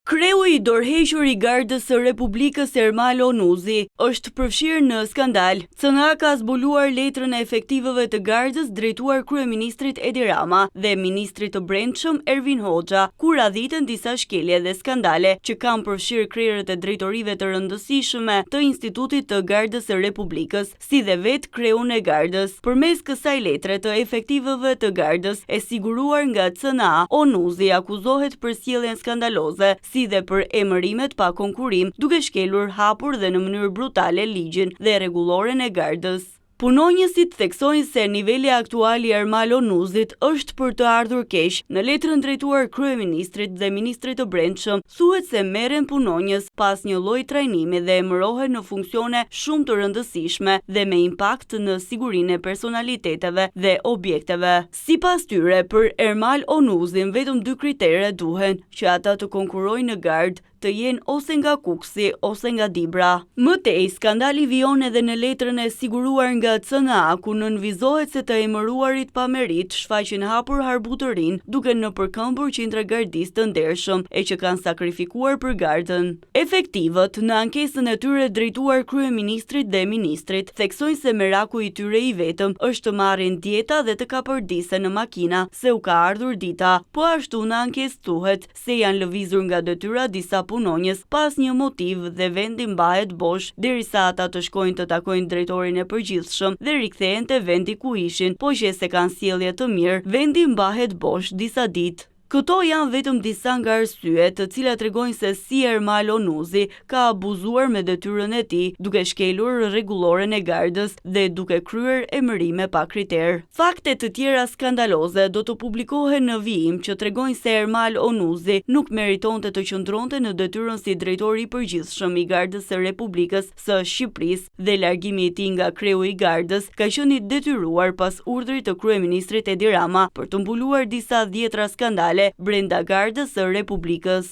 Kreu I dorëhequr I Gardës së Republikës Ermal Onuzi është përfshirë në skandal. CNA ka zbuluar letrën e efektivëve të Gardës drejtuar kryeministrit Edi Rama dhe ministrit të Brendshëm Ervin Hoxha, ku radhiten disa shkelje dhe skandale që kanë përfshirë krerët e drejtorive të rëndësishme të Institutit të Gardës së Republikës, si dhe vetë kreun e Gardës. Përmes kësaj letre të efektivëve të Gardës e siguruar nga CNA, Onuzi akuzohet për sjelljen skandaloze, si dhe për emërimet pa konkurim, duke shkelur hapur dhe në mënyrë brutale ligjin dhe rregulloren e Gardës. Punonjësit theksojnë se niveli aktual I Ermal Onuzit është për të ardhur keq. Në letrën drejtuar kryeministrit dhe ministrit të Brendshëm, thuhet se merren punonjës pas një lloji trajnimi dhe emërohen në funksione shumë të rëndësishme dhe me impakt në sigurinë e personaliteteve dhe objekteve. Sipas tyre, për Ermal Onuzin vetëm dy kritere duhen: që ata të konkurrojnë në gardë, të jenë ose nga Kuksi ose nga Dibra. Më tej, skandali vijon edhe në letrën e siguruar nga CNA, ku nënvizohet se të emëruarit pa merit shfaqin hapur harbutërinë, duke nëpërkëmbur qindra gardistë të ndershëm e që kanë sakrifikuar për gardën. Efektivët, në ankesën e tyre drejtuar kryeministrit dhe ministrit, theksojnë se meraku I tyre I vetëm është të marrin dieta dhe të kapërdisen në makina se u ka ardhur dita. Po ashtu në ankesë thuhet se janë lëvizur nga detyra disa punonjës pas një motiv dhe vendi mbahet bosh derisa ata të shkojnë të takojnë drejtorin e përgjithshëm dhe rikthehen te vendi ku ishin, po që se kanë sjellje të mirë, vendi mbahet bosh disa ditë. Këto janë vetëm disa nga arsyet të cilat tregojnë se si Ermal Onuzi ka abuzuar me detyrën e tij, duke shkelur rregulloren e Gardës dhe duke kryer emërime pa kriter. Fakte të tjera skandaloze do të publikohen në vijim që tregojnë se Ermal Onuzi nuk meritonte të qëndronte në detyrën si drejtori I përgjithshëm I Gardës së Republikës së Shqipërisë dhe largimi I tij nga kreu I Gardës ka qenë I detyruar pas urdhrit të kryeministrit Edi Rama për të mbuluar disa dhjetra skandale brenda Gardës së Republikës.